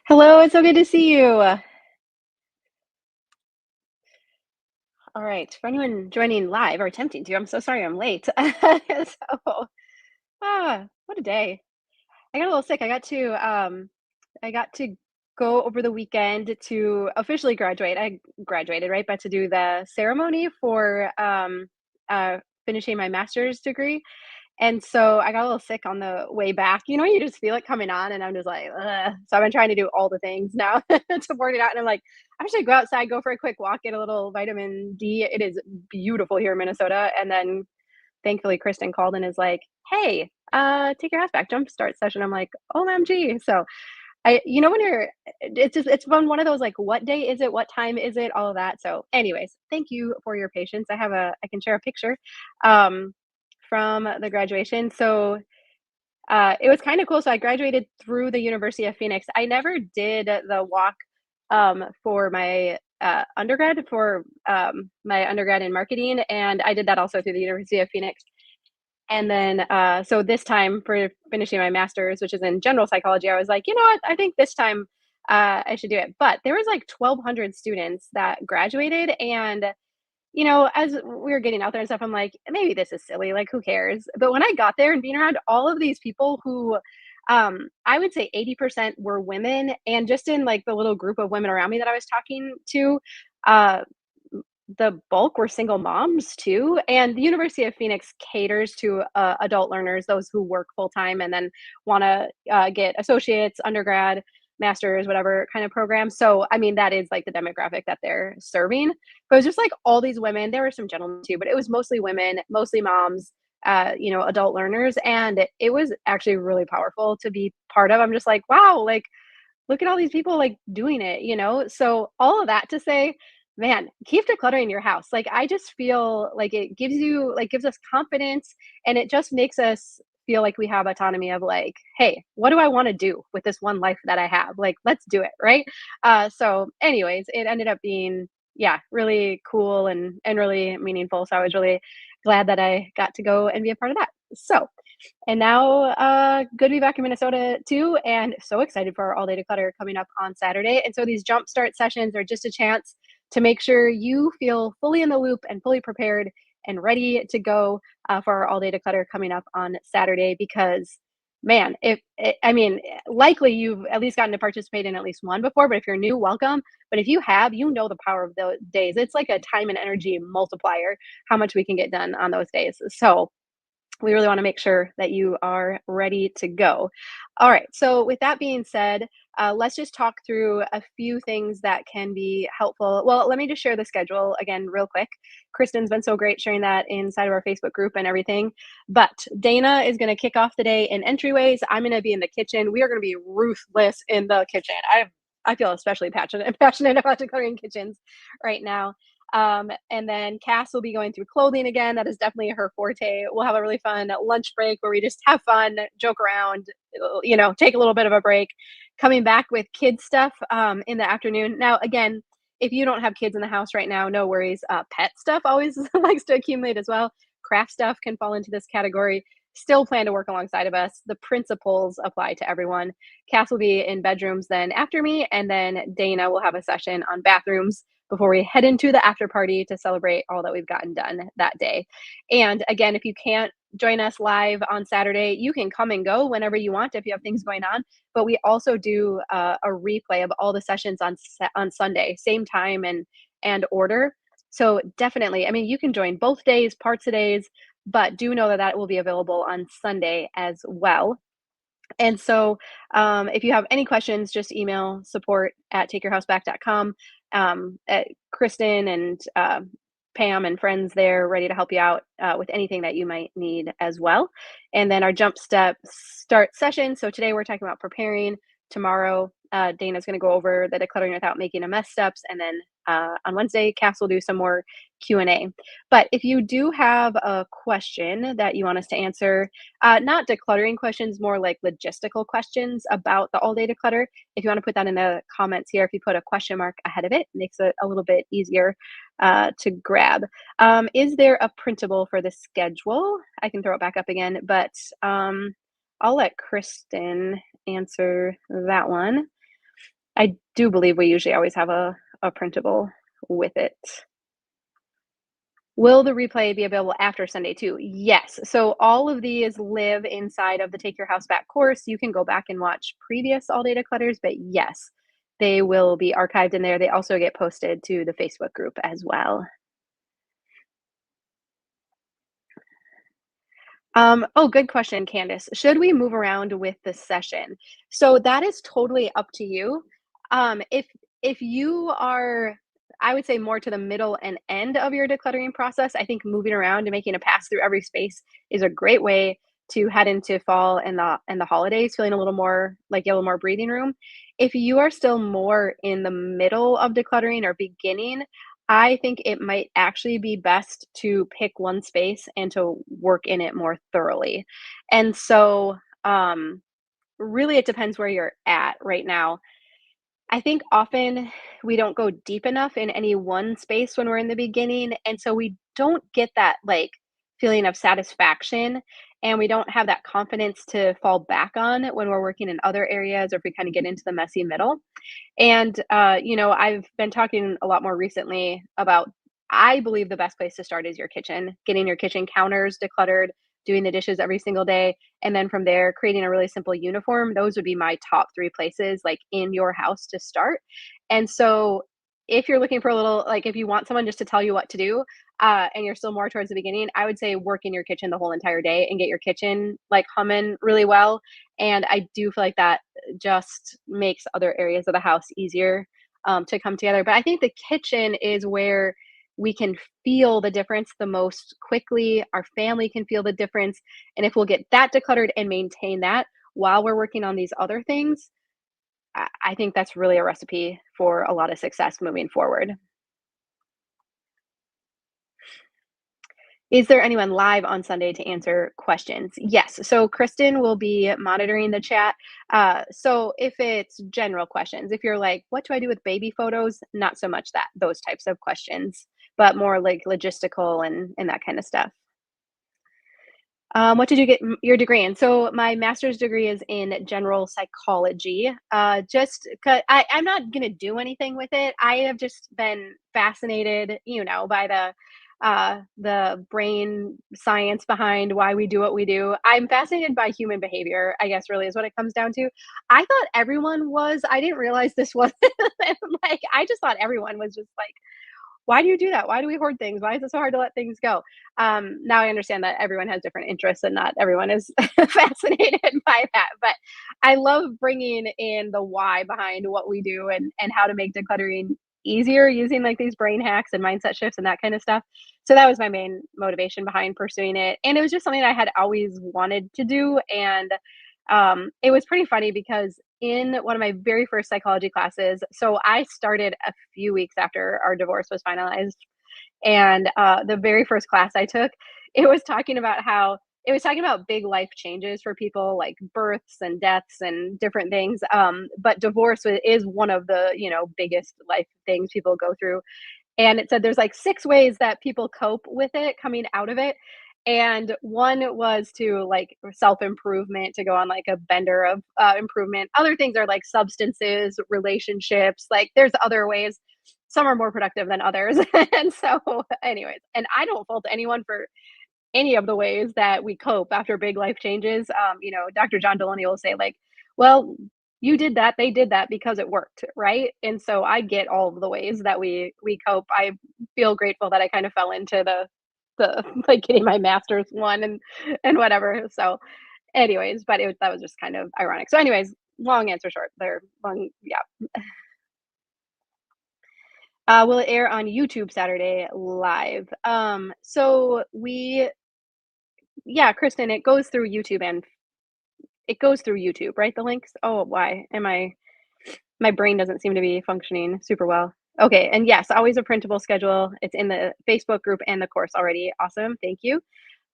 Hello, it's so good to see you. All right, for anyone joining live or attempting to, I'm so sorry I'm late. What a day. I got a little sick. I got to go over the weekend to officially graduate. I graduated, right? But to do the ceremony for finishing my master's degree. And so I got a little sick on the way back. You just feel it coming on, and I'm just like, ugh. So I've been trying to do all the things now to work it out. And I'm like, I should go outside, go for a quick walk, get a little vitamin D. It is beautiful here in Minnesota. And then thankfully Kristen called and is like, hey, take your house back, jumpstart session. I'm like, OMG. So when it's been one of those like, what day is it? What time is it? All of that. So, anyways, thank you for your patience. I can share a picture um, from the graduation. So, it was kind of cool. So, I graduated through the University of Phoenix. I never did the walk for my my undergrad in marketing, and I did that also through the University of Phoenix. And then, so this time for finishing my master's, which is in general psychology, I was like, you know what? I think this time I should do it. But there was like 1,200 students that graduated, and as we were getting out there and stuff, I'm like, maybe this is silly. Like, who cares? But when I got there and being around all of these people who, I would say 80% were women, and just in like the little group of women around me that I was talking to, uh, the bulk were single moms too, and the University of Phoenix caters to, adult learners, those who work full time and then wanna, get associates, undergrad, master's, whatever kind of program. So, I mean, that is, like, the demographic that they're serving. But it was just, like, all these women. There were some gentlemen too, but it was mostly women, mostly moms, adult learners, and it was actually really powerful to be part of. I'm just like, "Wow," like, look at all these people like doing it. So all of that to say, man, keep decluttering your house. Like, I just feel like it gives us confidence, and it just makes us feel like we have autonomy of like, hey, what do I want to do with this one life that I have? Like, let's do it, right? So anyways, it ended up being, yeah, really cool and really meaningful. So I was really glad that I got to go and be a part of that. So, and now, good to be back in Minnesota too, and so excited for our All Day Declutter coming up on Saturday. And so these Jumpstart sessions are just a chance to make sure you feel fully in the loop and fully prepared and ready to go for our All Day Declutter coming up on Saturday. Because, man, I mean, likely you've at least gotten to participate in at least one before, but if you're new, welcome. But if you have, you know the power of those days. It's like a time and energy multiplier, how much we can get done on those days. So, we really want to make sure that you are ready to go. All right. So, with that being said, let's just talk through a few things that can be helpful. Well, let me just share the schedule again, real quick. Kristen's been so great sharing that inside of our Facebook group and everything. But Dana is going to kick off the day in entryways. I'm going to be in the kitchen. We are going to be ruthless in the kitchen. I feel especially passionate about decluttering kitchens right now. And then Cass will be going through clothing again. That is definitely her forte. We'll have a really fun lunch break where we just have fun, joke around, take a little bit of a break. Coming back with kids stuff in the afternoon. Now, again, if you don't have kids in the house right now, no worries. Pet stuff always likes to accumulate as well. Craft stuff can fall into this category. Still plan to work alongside of us. The principles apply to everyone. Cass will be in bedrooms then after me, and then Dana will have a session on bathrooms before we head into the after party to celebrate all that we've gotten done that day. And again, if you can't join us live on Saturday, you can come and go whenever you want if you have things going on. But we also do a replay of all the sessions on Sunday, same time and order. So definitely, I mean, you can join both days, parts of days, but do know that that will be available on Sunday as well. And so, if you have any questions, just email support@takeyourhouseback.com. Kristen and Pam and friends there ready to help you out with anything that you might need as well. And then our jump step start session. So today we're talking about preparing. Tomorrow, Dana's going to go over the decluttering without making a mess steps, and then on Wednesday, Cass will do some more Q&A. But if you do have a question that you want us to answer, not decluttering questions, more like logistical questions about the all day declutter. If you want to put that in the comments here, if you put a question mark ahead of it, makes it a little bit easier to grab. Is there a printable for the schedule? I can throw it back up again, but I'll let Kristen answer that one. I do believe we usually always have a printable with it. Will the replay be available after Sunday too? Yes. So all of these live inside of the Take Your House Back course. You can go back and watch previous All Day Declutters, but yes, they will be archived in there. They also get posted to the Facebook group as well. Oh, good question, Candace. Should we move around with the session? So that is totally up to you. If you are, I would say more to the middle and end of your decluttering process, I think moving around and making a pass through every space is a great way to head into fall and the holidays, feeling a little more like you have a little more breathing room. If you are still more in the middle of decluttering or beginning, I think it might actually be best to pick one space and to work in it more thoroughly. And so, really, it depends where you're at right now. I think often we don't go deep enough in any one space when we're in the beginning, and so we don't get that, like, feeling of satisfaction, and we don't have that confidence to fall back on when we're working in other areas or if we kinda get into the messy middle. And, I've been talking a lot more recently about I believe the best place to start is your kitchen, getting your kitchen counters decluttered, doing the dishes every single day, and then from there, creating a really simple uniform. Those would be my top 3 places, like, in your house to start. And so, if you're looking for a little like, if you want someone just to tell you what to do, and you're still more towards the beginning, I would say work in your kitchen the whole entire day and get your kitchen, like, humming really well, and I do feel like that just makes other areas of the house easier, to come together. But I think the kitchen is where we can feel the difference the most quickly. Our family can feel the difference. And if we'll get that decluttered and maintain that while we're working on these other things, I think that's really a recipe for a lot of success moving forward. Is there anyone live on Sunday to answer questions? Yes. So Kristen will be monitoring the chat. So if it's general questions, if you're like, what do I do with baby photos? Not so much that those types of questions, but more like logistical and that kind of stuff. What did you get your degree in? So my master's degree is in general psychology. I'm not gonna do anything with it. I have just been fascinated, by the brain science behind why we do what we do. I'm fascinated by human behavior, I guess really is what it comes down to. I thought everyone was. I didn't realize this was like I just thought everyone was just like why do you do that? Why do we hoard things? Why is it so hard to let things go? Now I understand that everyone has different interests and not everyone is fascinated by that. But I love bringing in the why behind what we do and how to make decluttering easier using like these brain hacks and mindset shifts and that kind of stuff. So that was my main motivation behind pursuing it. And it was just something I had always wanted to do. And it was pretty funny because in one of my very first psychology classes, so I started a few weeks after our divorce was finalized, and the very first class I took, it was talking about how it was talking about big life changes for people like births and deaths and different things. But is one of the biggest life things people go through, and it said there's like 6 ways that people cope with it coming out of it, and one was to, like, self-improvement, to go on, like, a bender of, improvement. Other things are, like, substances, relationships, like, there's other ways. Some are more productive than others, and so, anyways, and I don't fault anyone for any of the ways that we cope after big life changes. Dr. John Deloney will say, like, well, you did that, they did that because it worked, right? And so I get all of the ways that we cope. I feel grateful that I kind of fell into the like getting my master's one and whatever. So, anyways, but that was just kind of ironic. So, anyways, long answer short, there, long, yeah. Will it air on YouTube Saturday live? Yeah, Kristen, it goes through YouTube, right? The links? Oh, why am my brain doesn't seem to be functioning super well. Okay, and yes, always a printable schedule. It's in the Facebook group and the course already. Awesome, thank you.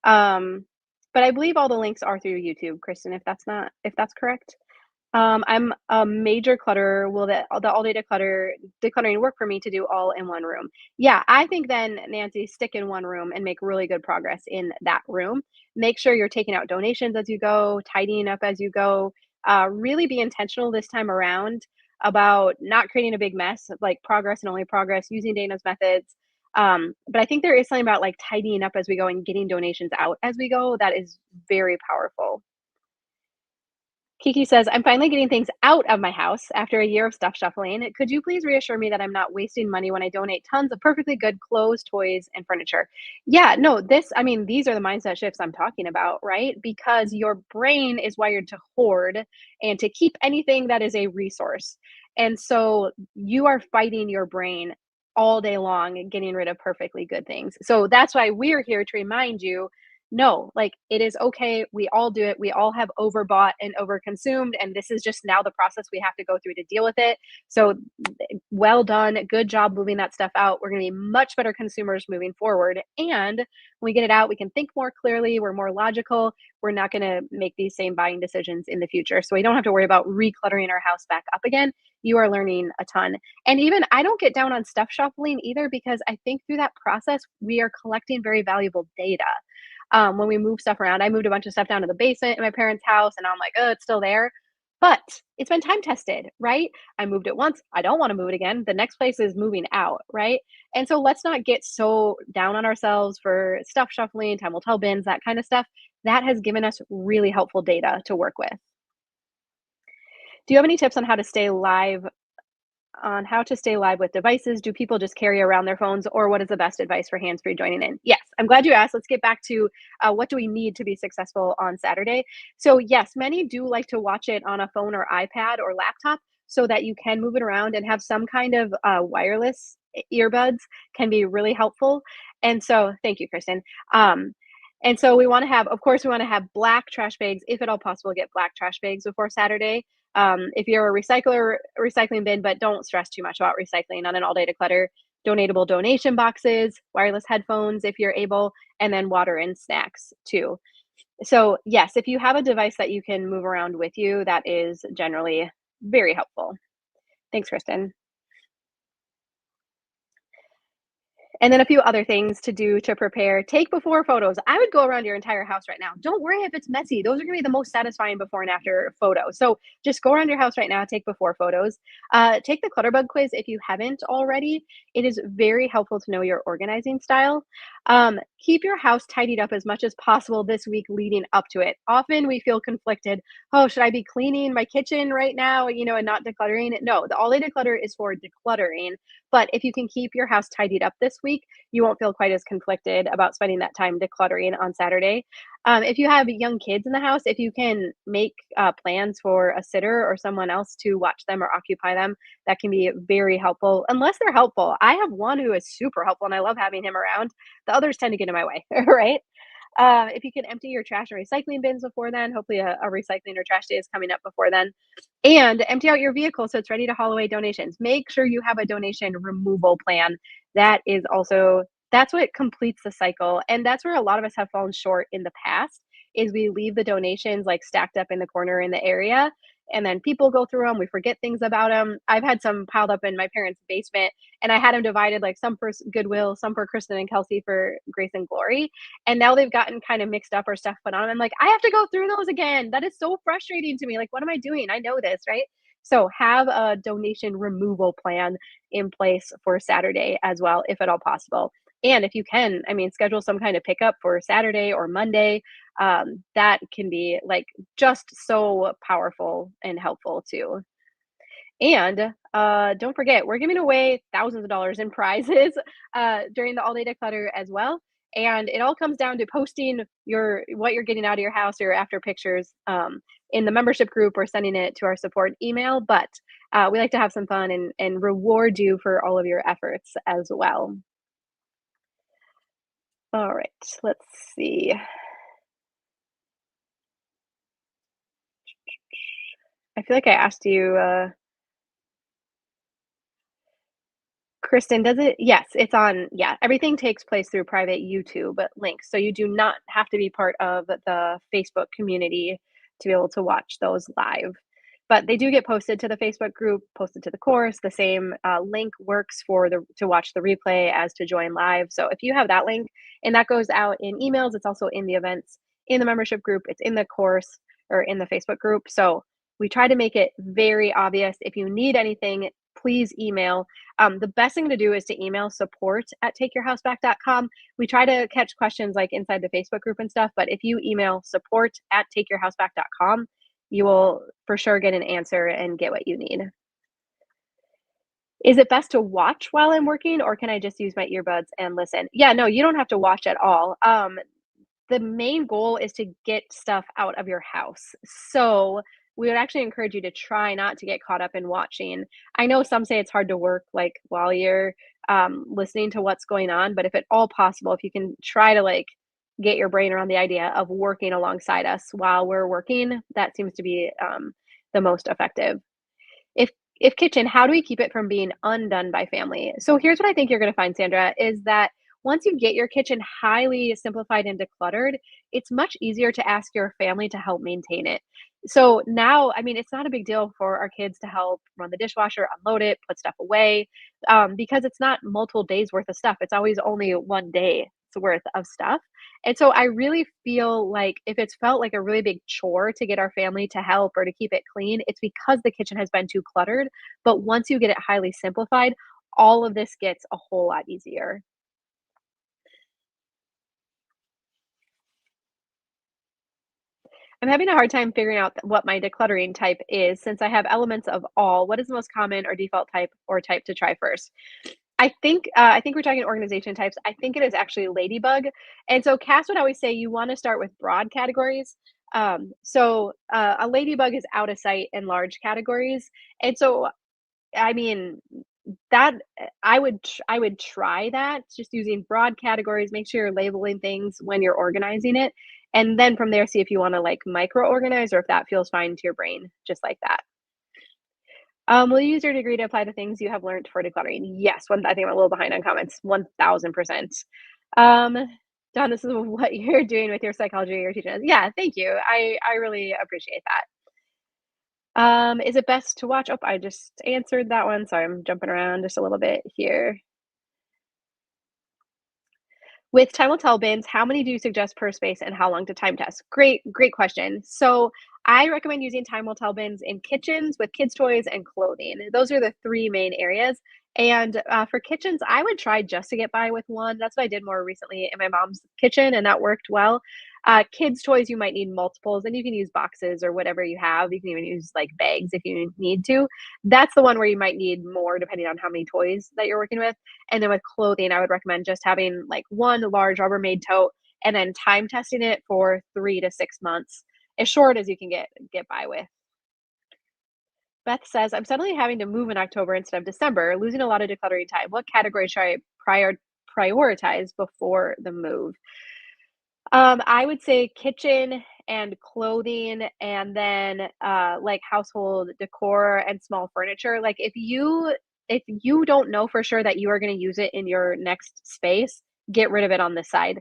Um, but I believe all the links are through YouTube, Kristen, if that's correct. I'm a major clutterer. Will the all day decluttering work for me to do all in one room? Yeah, I think then, Nancy, stick in one room and make really good progress in that room. Make sure you're taking out donations as you go, tidying up as you go. Really be intentional this time around. about not creating a big mess, like progress and only progress, using Dana's methods. But I think there is something about like tidying up as we go and getting donations out as we go that is very powerful. Kiki says, I'm finally getting things out of my house after a year of stuff shuffling. Could you please reassure me that I'm not wasting money when I donate tons of perfectly good clothes, toys, and furniture? Yeah, no, I mean, these are the mindset shifts I'm talking about, right? Because your brain is wired to hoard and to keep anything that is a resource. And so you are fighting your brain all day long getting rid of perfectly good things. So that's why we're here to remind you no, like it is okay. We all do it. We all have overbought and overconsumed. And this is just now the process we have to go through to deal with it. So well done. Good job moving that stuff out. We're going to be much better consumers moving forward. And when we get it out, we can think more clearly. We're more logical. We're not going to make these same buying decisions in the future. So we don't have to worry about recluttering our house back up again. You are learning a ton. And even I don't get down on stuff shuffling either because I think through that process, we are collecting very valuable data when we move stuff around. I moved a bunch of stuff down to the basement in my parents' house, and I'm like, oh, it's still there. But it's been time tested, right? I moved it once. I don't want to move it again. The next place is moving out, right? And so let's not get so down on ourselves for stuff shuffling, time will tell bins, that kind of stuff. That has given us really helpful data to work with. Do you have any tips on how to stay live with devices? Do people just carry around their phones, or what is the best advice for hands-free joining in? Yes, I'm glad you asked. Let's get back to what do we need to be successful on Saturday. So yes, many do like to watch it on a phone or iPad or laptop so that you can move it around and have some kind of wireless earbuds can be really helpful. And so, thank you, Kristen. Um, and so we want to have, of course, we want to have black trash bags, if at all possible, get black trash bags before Saturday. If you're a recycling bin, but don't stress too much about recycling on an all day declutter. Donatable donation boxes, wireless headphones if you're able, and then water and snacks too. So, yes, if you have a device that you can move around with you, that is generally very helpful. Thanks, Kristen. And then a few other things to do to prepare. Take before photos. I would go around your entire house right now. Don't worry if it's messy. Those are going to be the most satisfying before and after photos. So just go around your house right now, take before photos. Take the Clutterbug quiz if you haven't already. It is very helpful to know your organizing style. Keep your house tidied up as much as possible this week leading up to it. Often we feel conflicted. Oh, should I be cleaning my kitchen right now, and not decluttering? No, the all day declutter is for decluttering. But if you can keep your house tidied up this week, you won't feel quite as conflicted about spending that time decluttering on Saturday. If you have young kids in the house, if you can make plans for a sitter or someone else to watch them or occupy them, that can be very helpful, unless they're helpful. I have one who is super helpful and I love having him around. The others tend to get in my way, right? If you can empty your trash and recycling bins before then, hopefully a recycling or trash day is coming up before then. And empty out your vehicle so it's ready to haul away donations. Make sure you have a donation removal plan. That's what completes the cycle. And that's where a lot of us have fallen short in the past is we leave the donations like stacked up in the corner in the area and then people go through them. We forget things about them. I've had some piled up in my parents' basement and I had them divided like some for Goodwill, some for Kristen and Kelsey for Grace and Glory. And now they've gotten kind of mixed up or stuff put on them. I'm like, I have to go through those again. That is so frustrating to me. Like, what am I doing? I know this, right? So have a donation removal plan in place for Saturday as well, if at all possible. And if you can, I mean, schedule some kind of pickup for Saturday or Monday. That can be like just so powerful and helpful too. And don't forget, we're giving away thousands of dollars in prizes during the all day declutter as well. And it all comes down to posting what you're getting out of your house or after pictures in the membership group or sending it to our support email. But we like to have some fun and reward you for all of your efforts as well. All right, let's see. I feel like I asked you, Kristen, does it? Yes, it's on. Yeah, everything takes place through private YouTube links. So you do not have to be part of the Facebook community to be able to watch those live. But they do get posted to the Facebook group, posted to the course. The same link works for the to watch the replay as to join live. So if you have that link and that goes out in emails, it's also in the events in the membership group. It's in the course or in the Facebook group. So We try to make it very obvious. If you need anything, please email. The best thing to do is to email support at takeyourhouseback.com. We try to catch questions like inside the Facebook group and stuff, but if you email support at takeyourhouseback.com, you will for sure get an answer and get what you need. Is it best to watch while I'm working, or can I just use my earbuds and listen? Yeah, no, you don't have to watch at all. The main goal is to get stuff out of your house. So we would actually encourage you to try not to get caught up in watching. I know some say it's hard to work like while you're listening to what's going on, but if at all possible, if you can try to like get your brain around the idea of working alongside us while we're working, that seems to be the most effective. If if kitchen, how do we keep it from being undone by family? So here's what I think you're going to find, Sandra, is that once you get your kitchen highly simplified and decluttered, it's much easier to ask your family to help maintain it. So now, I mean, it's not a big deal for our kids to help run the dishwasher, unload it, put stuff away, because it's not multiple days worth of stuff. It's always only one day's worth of stuff. And so I really feel like if it's felt like a really big chore to get our family to help or to keep it clean, it's because the kitchen has been too cluttered. But once you get it highly simplified, all of this gets a whole lot easier. I'm having a hard time figuring out what my decluttering type is since I have elements of all. What is the most common or default type or type to try first? I think we're talking organization types. I think it is actually Ladybug. And so Cass would always say you want to start with broad categories. A Ladybug is out of sight in large categories. And so I mean, that I would try that, just using broad categories, make sure you're labeling things when you're organizing it, and then from there, see if you wanna, like, micro organize or if that feels fine to your brain, just like that. Will you use your degree to apply the things you have learned for decluttering? Yes, I think I'm a little behind on comments, 1000%. Um, Don, this is what you're doing with your psychology you're teaching us. Yeah, thank you. I really appreciate that. Is it best to watch? Oh, I just answered that one. Sorry, I'm jumping around just a little bit here. With time will tell bins, how many do you suggest per space and how long to time test? Great question. So I recommend using time will tell bins in kitchens with kids' toys and clothing. Those are the three main areas. And for kitchens, I would try just to get by with one. That's what I did more recently in my mom's kitchen, and that worked well. Kids' toys, you might need multiples, and you can use boxes or whatever you have. You can even use like bags if you need to. That's the one where you might need more depending on how many toys that you're working with. And then with clothing, I would recommend just having like one large Rubbermaid tote and then time testing it for 3 to 6 months, as short as you can get by with. Beth says, I'm suddenly having to move in October instead of December, losing a lot of decluttering time. What category should I prioritize before the move? I would say kitchen and clothing and then like household decor and small furniture. Like if you don't know for sure that you are going to use it in your next space, get rid of it on this side.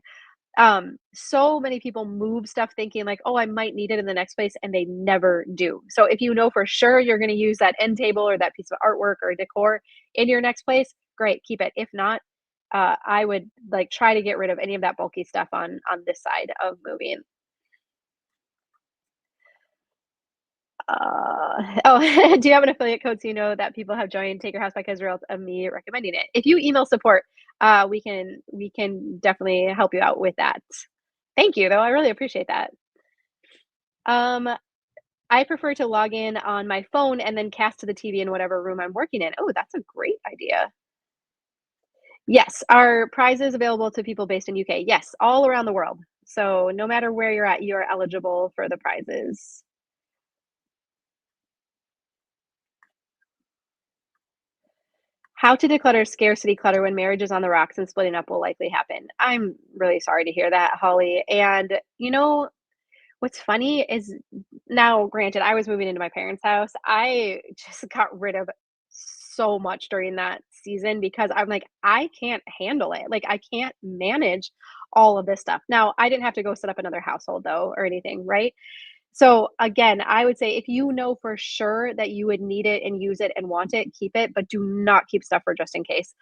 So many people move stuff thinking like, "Oh, I might need it in the next place," and they never do. So if you know for sure you're gonna use that end table or that piece of artwork or decor in your next place, great, keep it. If not, I would, like, try to get rid of any of that bulky stuff on this side of moving. Do you have an affiliate code so you know that people have joined Take Your House Back Israel of me recommending it? If you email support, we can definitely help you out with that. Thank you, though. I really appreciate that. Um, I prefer to log in on my phone and then cast to the TV in whatever room I'm working in. Oh, that's a great idea. Yes, are prizes available to people based in UK? Yes, all around the world. So no matter where you're at, you are eligible for the prizes. How to declutter scarcity clutter when marriage is on the rocks and splitting up will likely happen. I'm really sorry to hear that, Holly. And what's funny is now, granted, I was moving into my parents' house. I just got rid of so much during that season because I'm like, I can't handle it. Like, I can't manage all of this stuff. Now, I didn't have to go set up another household though or anything, right? So again, I would say if you know for sure that you would need it and use it and want it, keep it, but do not keep stuff for just in case.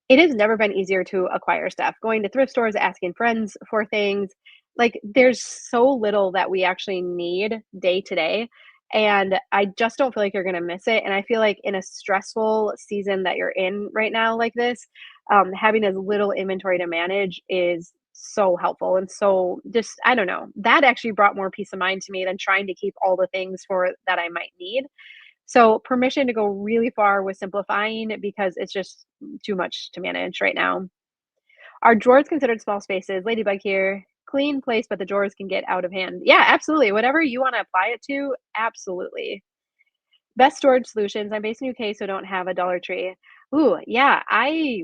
It has never been easier to acquire stuff. Going to thrift stores, asking friends for things, like there's so little that we actually need day to day. and I just don't feel like you're gonna miss it, and I feel like in a stressful season that you're in right now like this, having as little inventory to manage is so helpful, and so just I don't know, that actually brought more peace of mind to me than trying to keep all the things for that I might need. So permission to go really far with simplifying because it's just too much to manage right now. Are drawers considered small spaces? Ladybug here. Clean place, but the drawers can get out of hand. Yeah, absolutely. Whatever you want to apply it to, absolutely. Best storage solutions. I'm based in UK, so don't have a Dollar Tree. Ooh, yeah. I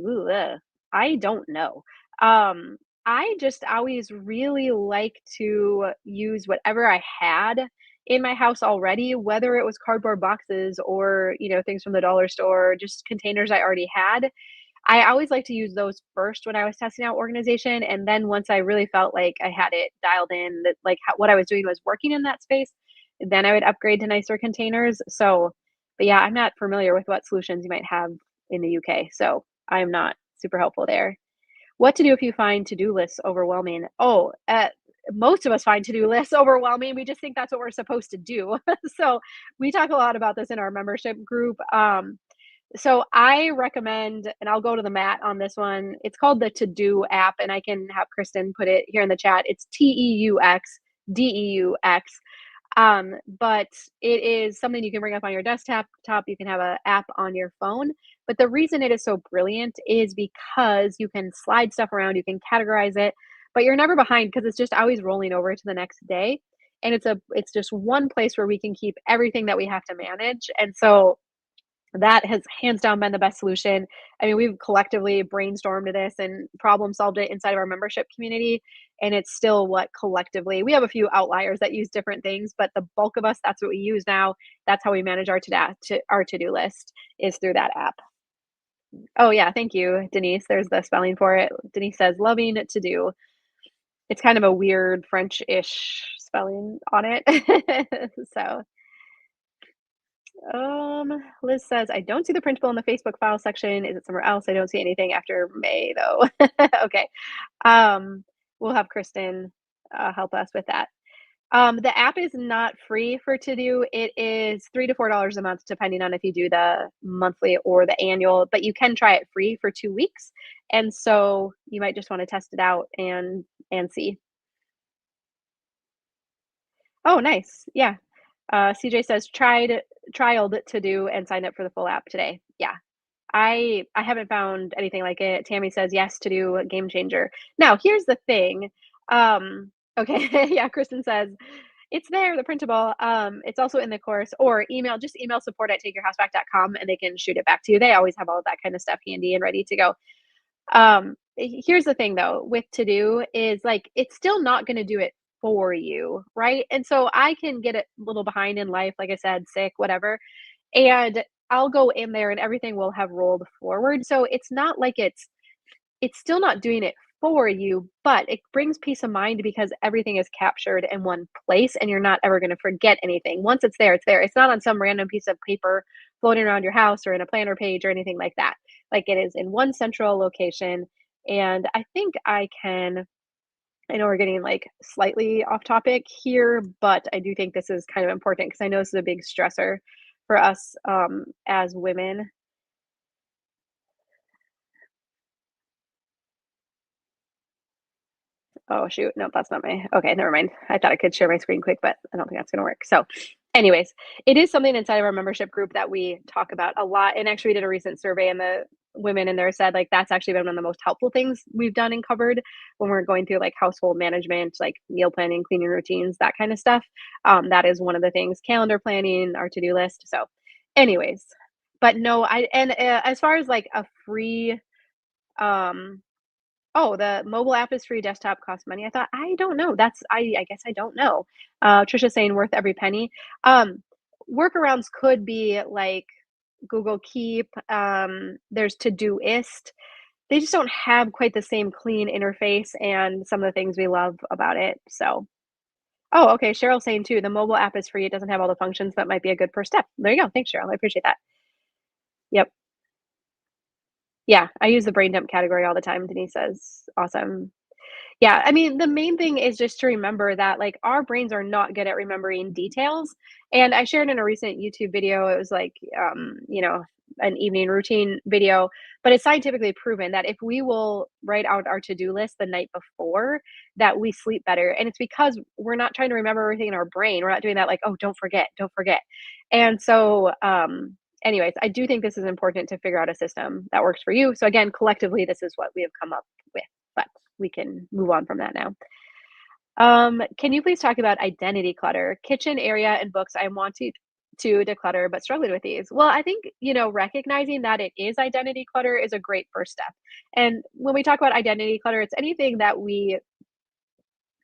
don't know. Um, I just always really like to use whatever I had in my house already, whether it was cardboard boxes or things from the dollar store, just containers I already had. I always like to use those first when I was testing out organization, and then once I really felt like I had it dialed in, that like what I was doing was working in that space, then I would upgrade to nicer containers. So, but yeah, I'm not familiar with what solutions you might have in the UK, so I'm not super helpful there. What to do if you find to-do lists overwhelming? Oh, most of us find to-do lists overwhelming. We just think that's what we're supposed to do. So we talk a lot about this in our membership group. So I recommend, and I'll go to the mat on this one. It's called the To Do app, and I can have Kristen put it here in the chat. It's TEUX. But it is something you can bring up on your desktop. You can have an app on your phone. But the reason it is so brilliant is because you can slide stuff around, you can categorize it, but you're never behind because it's just always rolling over to the next day. And it's just one place where we can keep everything that we have to manage. And so that has hands down been the best solution. I mean, we've collectively brainstormed this and problem solved it inside of our membership community. And it's still what collectively, we have a few outliers that use different things, but the bulk of us, that's what we use now. That's how we manage our to-do list is through that app. Oh yeah, thank you, Denise. There's the spelling for it. Denise says loving to do. It's kind of a weird French-ish spelling on it. So Liz says, "I don't see the printable in the Facebook file section. Is it somewhere else? I don't see anything after May, though." Okay. Um, we'll have Kristen help us with that. The app is not free for to do. It is $3 to $4 a month, depending on if you do the monthly or the annual, but you can try it free for 2 weeks. And so you might just want to test it out and see. Oh, nice. Yeah. CJ says trialed to do and signed up for the full app today. Yeah. I haven't found anything like it. Tammy says yes to do game changer. Now, here's the thing. Okay, yeah, Kristen says it's there, the printable. It's also in the course or just email support at takeyourhouseback.com and they can shoot it back to you. They always have all that kind of stuff handy and ready to go. Here's the thing though, with to do is like it's still not going to do it for you, right? And so I can get a little behind in life, like I said, sick, whatever, and I'll go in there and everything will have rolled forward. So it's not like it's still not doing it for you, but it brings peace of mind because everything is captured in one place and you're not ever going to forget anything. Once it's there, it's there. It's not on some random piece of paper floating around your house or in a planner page or anything like that. Like it is in one central location. And I think I know we're getting like slightly off topic here, but I do think this is kind of important because I know this is a big stressor for us as women. Oh shoot, no, that's not my okay, never mind. I thought I could share my screen quick, but I don't think that's gonna work. So anyways, it is something inside of our membership group that we talk about a lot. And actually we did a recent survey and the women in there said like that's actually been one of the most helpful things we've done and covered when we're going through like household management, like meal planning, cleaning routines, that kind of stuff. That is one of the things, calendar planning, our to-do list. So anyways, but no, as far as like a free um oh, the mobile app is free, desktop costs money. I thought, I don't know. I guess I don't know. Trisha's saying worth every penny. Um, Workarounds could be like Google Keep. There's Todoist. They just don't have quite the same clean interface and some of the things we love about it. So, oh, okay. Cheryl's saying too, the mobile app is free. It doesn't have all the functions, but might be a good first step. There you go. Thanks, Cheryl. I appreciate that. Yep. Yeah, I use the brain dump category all the time. Denise says, awesome. Yeah, I mean, the main thing is just to remember that, like, our brains are not good at remembering details, and I shared in a recent YouTube video, it was like, an evening routine video, but it's scientifically proven that if we will write out our to-do list the night before, that we sleep better, and it's because we're not trying to remember everything in our brain, we're not doing that like, "Oh, don't forget, don't forget." And so, anyways, I do think this is important to figure out a system that works for you, so again, collectively, this is what we have come up with, but we can move on from that now. Can you please talk about identity clutter, kitchen area and books I want to declutter, but struggling with these? Well, I think, recognizing that it is identity clutter is a great first step. And when we talk about identity clutter, it's anything that we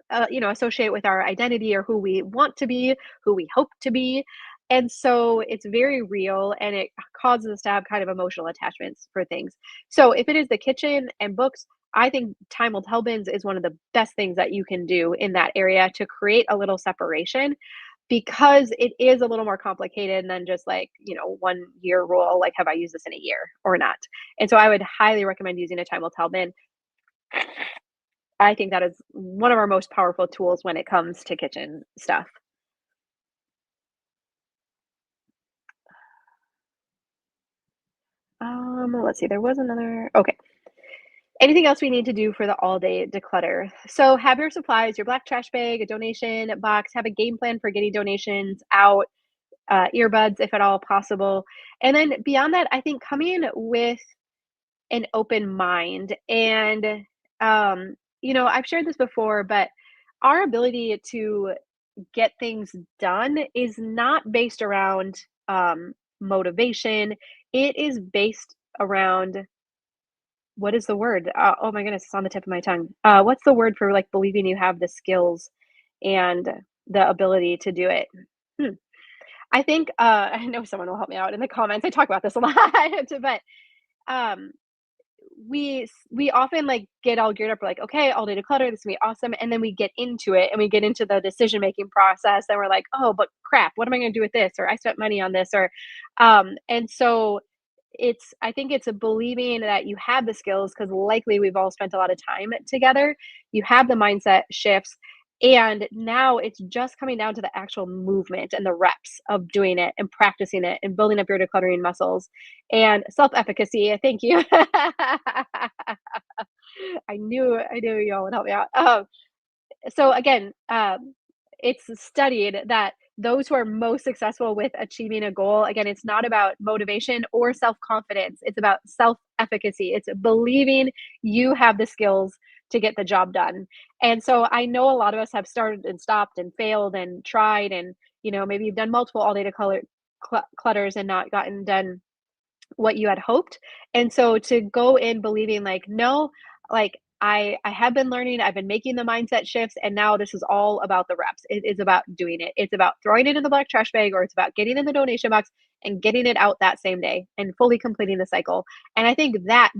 associate with our identity or who we want to be, who we hope to be. And so it's very real and it causes us to have kind of emotional attachments for things. So if it is the kitchen and books, I think time will tell bins is one of the best things that you can do in that area to create a little separation because it is a little more complicated than just like, 1 year rule, like have I used this in a year or not? And so I would highly recommend using a time will tell bin. I think that is one of our most powerful tools when it comes to kitchen stuff. Let's see, there was another. Okay. Anything else we need to do for the all day declutter? So have your supplies, your black trash bag, a donation box, have a game plan for getting donations out, earbuds if at all possible. And then beyond that, I think coming with an open mind and I've shared this before, but our ability to get things done is not based around motivation. It is based around what is the word? Oh my goodness, it's on the tip of my tongue. What's the word for like believing you have the skills and the ability to do it? Hmm. I think I know someone will help me out in the comments. I talk about this a lot, but um, we often like get all geared up. We're like, okay, all day declutter. This is gonna be awesome, and then we get into it and we get into the decision making process, and we're like, oh, but crap, what am I gonna do with this? Or I spent money on this, or and so I think it's a believing that you have the skills because likely we've all spent a lot of time together. You have the mindset shifts. And now it's just coming down to the actual movement and the reps of doing it and practicing it and building up your decluttering muscles and self-efficacy. Thank you. I knew y'all would help me out. So again, it's studied that those who are most successful with achieving a goal, again, it's not about motivation or self confidence. It's about self efficacy. It's believing you have the skills to get the job done. And so I know a lot of us have started and stopped and failed and tried, and maybe you've done multiple all data color clutters and not gotten done what you had hoped. And so to go in believing like, no, like I have been learning, I've been making the mindset shifts, and now this is all about the reps. It is about doing it. It's about throwing it in the black trash bag, or it's about getting in the donation box and getting it out that same day and fully completing the cycle. And I think that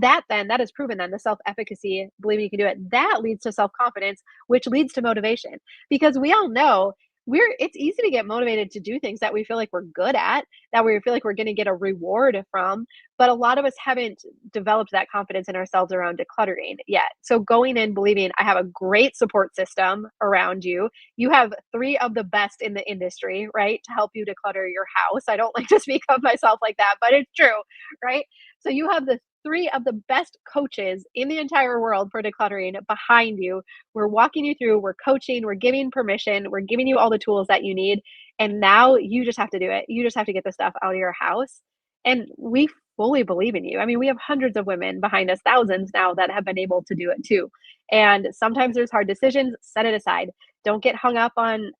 is proven then the self-efficacy, believing you can do it, that leads to self-confidence, which leads to motivation. Because we all know it's easy to get motivated to do things that we feel like we're good at, that we feel like we're going to get a reward from, but a lot of us haven't developed that confidence in ourselves around decluttering yet. So going in believing I have a great support system around you. You have three of the best in the industry, right, to help you declutter your house. I don't like to speak of myself like that, but it's true, right? So you have the three of the best coaches in the entire world for decluttering behind you. We're walking you through, we're coaching, we're giving permission, we're giving you all the tools that you need. And now you just have to do it. You just have to get the stuff out of your house. And we fully believe in you. I mean, we have hundreds of women behind us, thousands now that have been able to do it too. And sometimes there's hard decisions, set it aside. Don't get hung up on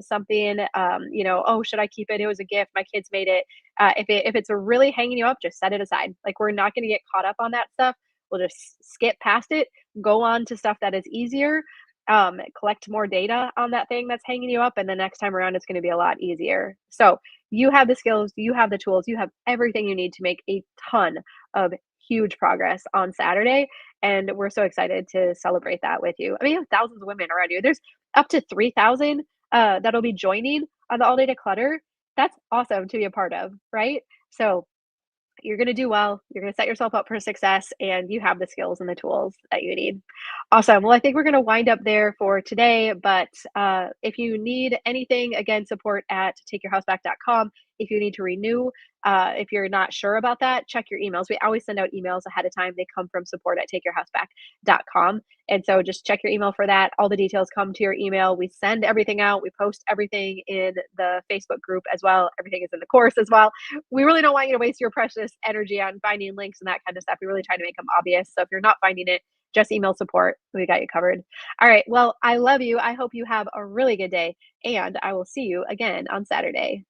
something. Oh, should I keep it? It was a gift. My kids made it. If it's really hanging you up, just set it aside. Like we're not going to get caught up on that stuff. We'll just skip past it, go on to stuff that is easier, collect more data on that thing that's hanging you up, and the next time around, it's going to be a lot easier. So you have the skills, you have the tools, you have everything you need to make a ton of huge progress on Saturday. And we're so excited to celebrate that with you. I mean, you have thousands of women around you. There's up to 3,000 that'll be joining on the All Day Declutter. That's awesome to be a part of, right? So You're going to do well. You're going to set yourself up for success, and you have the skills and the tools that you need. Awesome. Well, I think we're going to wind up there for today. But if you need anything, again, support at takeyourhouseback.com. If you need to renew, if you're not sure about that, check your emails. We always send out emails ahead of time. They come from support at takeyourhouseback.com. And so just check your email for that. All the details come to your email. We send everything out. We post everything in the Facebook group as well. Everything is in the course as well. We really don't want you to waste your precious energy on finding links and that kind of stuff. We really try to make them obvious. So if you're not finding it, just email support. We got you covered. All right. Well, I love you. I hope you have a really good day, and I will see you again on Saturday.